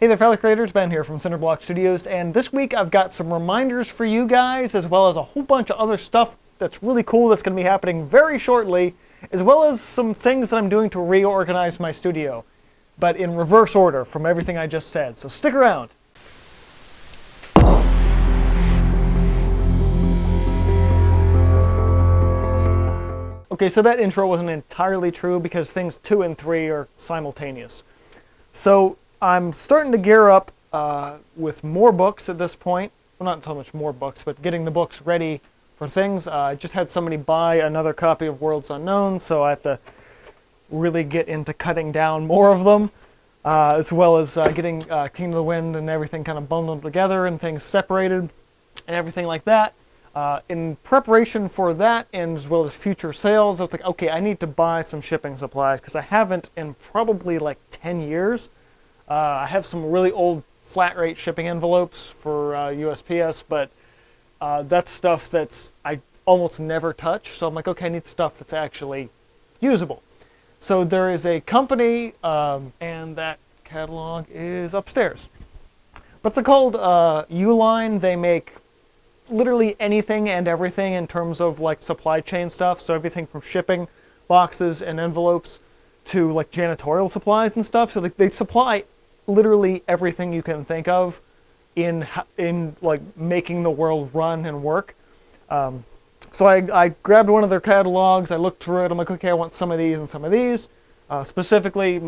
Hey there fellow creators, Ben here from Cinder Block Studios, and this week I've got some reminders for you guys, as well as a whole bunch of other stuff that's really cool that's going to be happening very shortly, as well as some things that I'm doing to reorganize my studio, but in reverse order from everything I just said, so stick around. Okay, so that intro wasn't entirely true because things 2 and 3 are simultaneous. So I'm starting to gear up with more books at this point. Well, not so much more books, but getting the books ready for things. I just had somebody buy another copy of Worlds Unknown, so I have to really get into cutting down more of them, as well as getting King of the Wind and everything kind of bundled together and things separated and everything like that. In preparation for that, and as well as future sales, I was like, okay, I need to buy some shipping supplies because I haven't in probably like 10 years. I have some really old flat rate shipping envelopes for USPS, but that's stuff that's I almost never touch. So I'm like, okay, I need stuff that's actually usable. So there is a company, and that catalog is upstairs. But they're called Uline. They make literally anything and everything in terms of like supply chain stuff. So everything from shipping boxes and envelopes to like janitorial supplies and stuff. So they supply literally everything you can think of in like making the world run and work. So I grabbed one of their catalogs. I looked through it. I'm like, okay, I want some of these and some of these. Most specifically,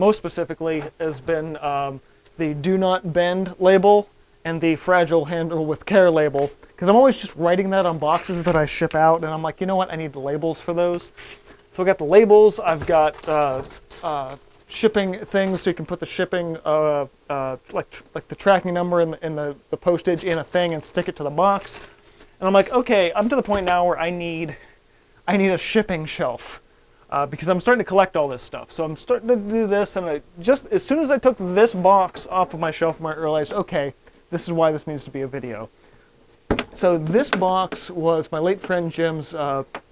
has been the Do Not Bend label and the Fragile Handle with Care label, because I'm always just writing that on boxes that I ship out, and I'm like, you know what, I need labels for those. So I got the labels. I've got shipping things, so you can put the shipping, like the tracking number and the postage in a thing and stick it to the box. And I'm like, okay, I'm to the point now where I need a shipping shelf because I'm starting to collect all this stuff. So I'm starting to do this, and just as soon as I took this box off of my shelf, I realized, okay, this is why this needs to be a video. So this box was my late friend Jim's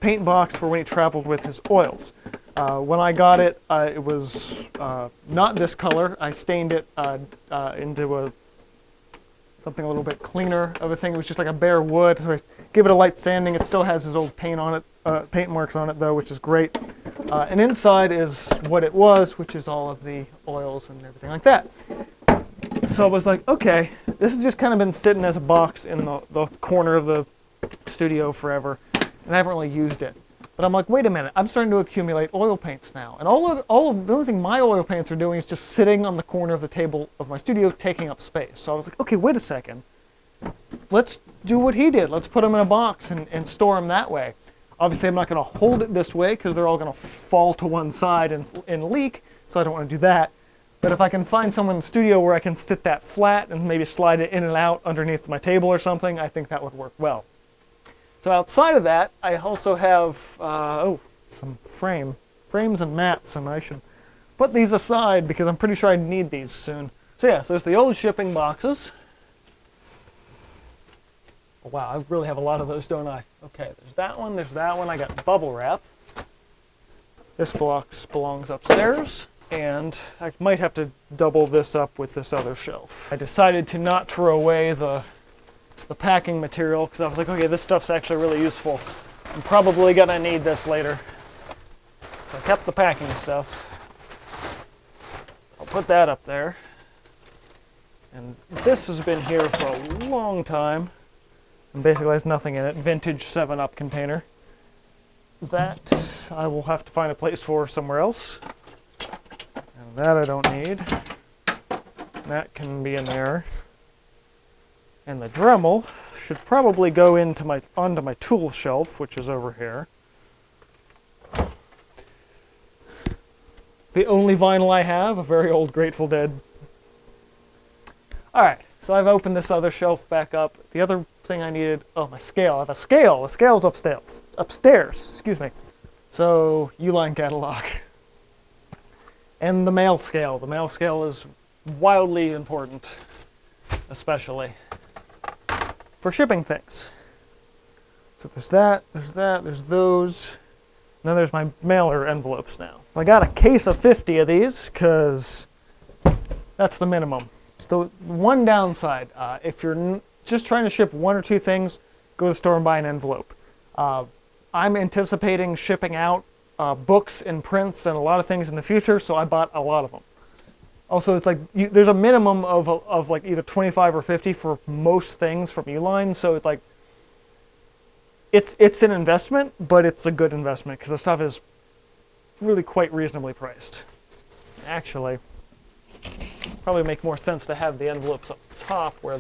paint box for when he traveled with his oils. When I got it, it was not this color. I stained it into something a little bit cleaner of a thing. It was just like a bare wood. So I give it a light sanding. It still has his old paint on it, paint marks on it though, which is great. And inside is what it was, which is all of the oils and everything like that. So I was like, okay, this has just kind of been sitting as a box in the corner of the studio forever, and I haven't really used it. But I'm like, wait a minute, I'm starting to accumulate oil paints now. And the only thing my oil paints are doing is just sitting on the corner of the table of my studio, taking up space. So I was like, okay, wait a second. Let's do what he did. Let's put them in a box and store them that way. Obviously, I'm not going to hold it this way because they're all going to fall to one side and leak, so I don't want to do that. But if I can find someone in the studio where I can sit that flat and maybe slide it in and out underneath my table or something, I think that would work well. So outside of that, I also have some frames and mats, and I should put these aside because I'm pretty sure I need these soon. So yeah, so there's the old shipping boxes. Oh, wow, I really have a lot of those, don't I? Okay, there's that one, I got bubble wrap. This box belongs upstairs. And I might have to double this up with this other shelf. I decided to not throw away the packing material because I was like, okay, this stuff's actually really useful. I'm probably gonna need this later. So I kept the packing stuff. I'll put that up there. And this has been here for a long time. And basically has nothing in it. Vintage 7-Up container. That I will have to find a place for somewhere else. That I don't need. That can be in there. And the Dremel should probably go onto my tool shelf, which is over here. The only vinyl I have, a very old Grateful Dead. Alright, so I've opened this other shelf back up. The other thing I needed, oh, my scale. I have a scale. The scale's upstairs. Excuse me. So, Uline catalog. And the mail scale. The mail scale is wildly important, especially for shipping things. So there's there's those, and then there's my mailer envelopes now. I got a case of 50 of these, because that's the minimum. So one downside, if you're just trying to ship one or two things, go to the store and buy an envelope. I'm anticipating shipping out books and prints and a lot of things in the future, so I bought a lot of them. Also, it's like there's a minimum of like either 25 or 50 for most things from Uline, so it's like it's an investment, but it's a good investment because the stuff is really quite reasonably priced. Actually, probably make more sense to have the envelopes up top where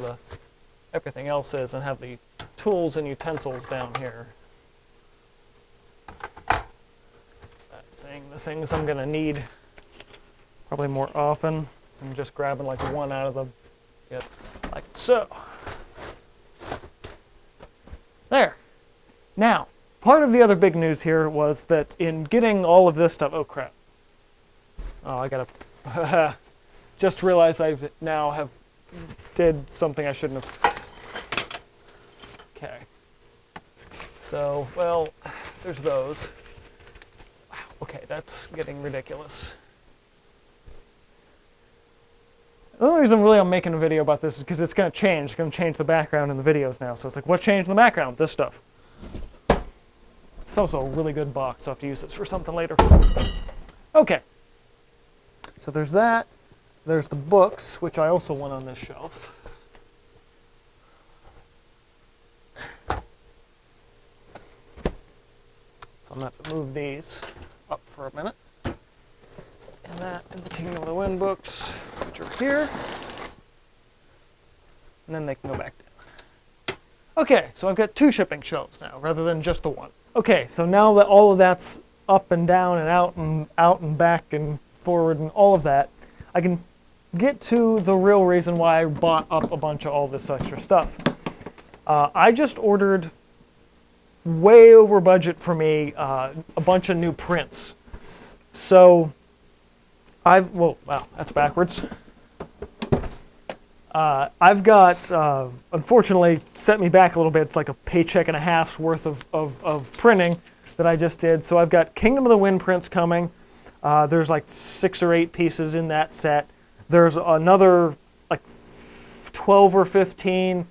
everything else is and have the tools and utensils down here. The things I'm gonna need probably more often than just grabbing like one out of the kit, like so. There. Now, part of the other big news here was that in getting all of this stuff, oh crap. Oh, I gotta, just realized I now have did something I shouldn't have. Okay. So, well, there's those. Wow, okay, that's getting ridiculous. The only reason really I'm making a video about this is because it's going to change. It's going to change the background in the videos now. So it's like, what's changed in the background? This stuff. It's also a really good box. I'll have to use this for something later. Okay. So there's that. There's the books, which I also want on this shelf. So I'm going to have to move these up for a minute. And that and the Kingdom of the Wind books, which are here. And then they can go back down. Okay, so I've got two shipping shelves now, rather than just the one. Okay, so now that all of that's up and down and out and back and forward and all of that, I can get to the real reason why I bought up a bunch of all this extra stuff. I just ordered, way over budget for me, a bunch of new prints. So, wow, that's backwards. I've got, unfortunately, set me back a little bit. It's like a paycheck and a half's worth of printing that I just did. So I've got Kingdom of the Wind prints coming. There's like 6 or 8 pieces in that set. There's another like 12 or 15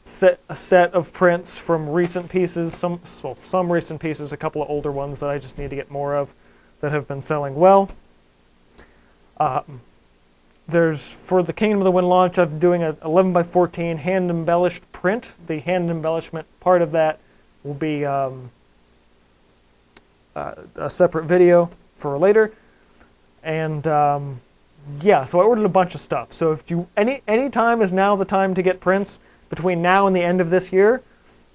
set of prints from recent pieces. Some recent pieces, a couple of older ones that I just need to get more of that have been selling well. There's, for the Kingdom of the Wind launch, I'm doing an 11 by 14 hand embellished print. The hand embellishment part of that will be a separate video for later. And yeah, so I ordered a bunch of stuff. So if you any time is now the time to get prints. Between now and the end of this year,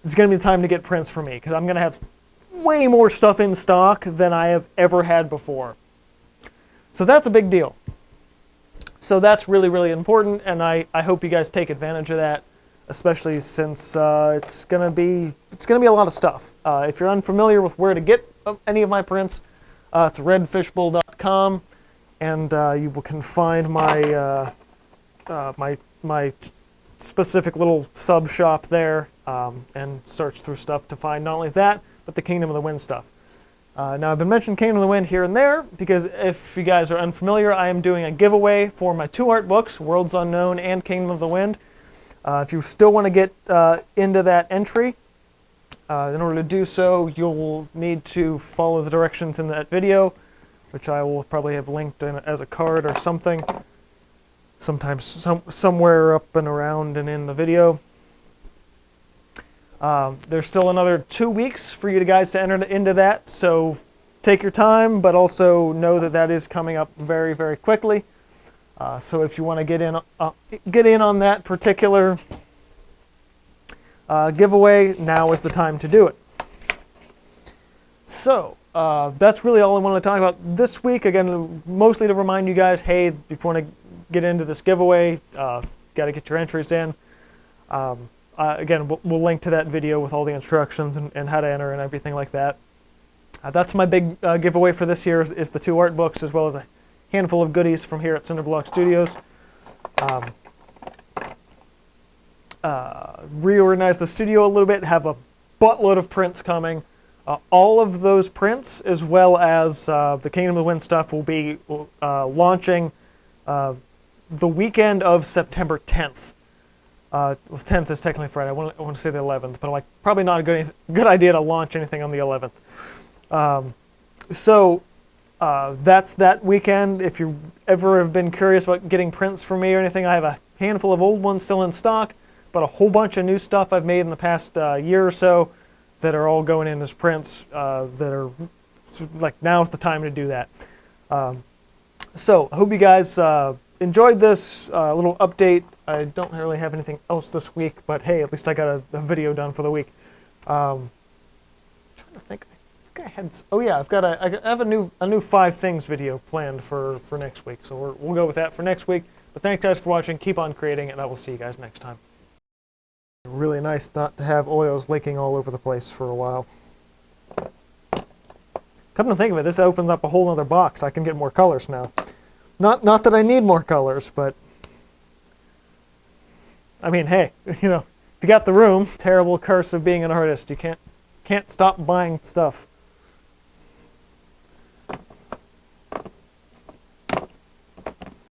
it's going to be the time to get prints for me because I'm going to have way more stuff in stock than I have ever had before. So that's a big deal. So that's really, really important, and I hope you guys take advantage of that, especially since it's gonna be a lot of stuff. If you're unfamiliar with where to get any of my prints, it's redfishbowl.com, and you can find my my specific little sub shop there, and search through stuff to find not only that, but the Kingdom of the Wind stuff. Now, I've been mentioning Kingdom of the Wind here and there because if you guys are unfamiliar, I am doing a giveaway for my 2 art books, Worlds Unknown and Kingdom of the Wind. If you still want to get into that entry, in order to do so, you'll need to follow the directions in that video, which I will probably have linked in as a card or something, sometimes somewhere up and around and in the video. There's still another 2 weeks for you guys to enter into that, so take your time, but also know that that is coming up very, very quickly. So if you want to get in on that particular giveaway, now is the time to do it. So that's really all I want to talk about this week. Again, mostly to remind you guys, hey, if you want to get into this giveaway, got to get your entries in. Again, we'll link to that video with all the instructions and how to enter and everything like that. That's my big giveaway for this year is the 2 art books, as well as a handful of goodies from here at Cinder Block Studios. Reorganize the studio a little bit, have a buttload of prints coming. All of those prints, as well as the Kingdom of the Wind stuff, will be launching the weekend of September 10th. Well, 10th is technically Friday. I want to say the 11th, but I'm like, probably not a good idea to launch anything on the 11th. That's that weekend. If you ever have been curious about getting prints from me or anything, I have a handful of old ones still in stock, but a whole bunch of new stuff I've made in the past year or so that are all going in as prints that are like, now's the time to do that. So I hope you guys enjoyed this little update. I don't really have anything else this week, but hey, at least I got a video done for the week. Trying to think. I had, oh yeah, I have a new 5 things video planned for next week, so we'll go with that for next week. But thanks guys for watching. Keep on creating, and I will see you guys next time. Really nice not to have oils leaking all over the place for a while. Come to think of it, this opens up a whole other box. I can get more colors now. Not that I need more colors, but I mean, hey, you know, if you got the room, terrible curse of being an artist. You can't stop buying stuff.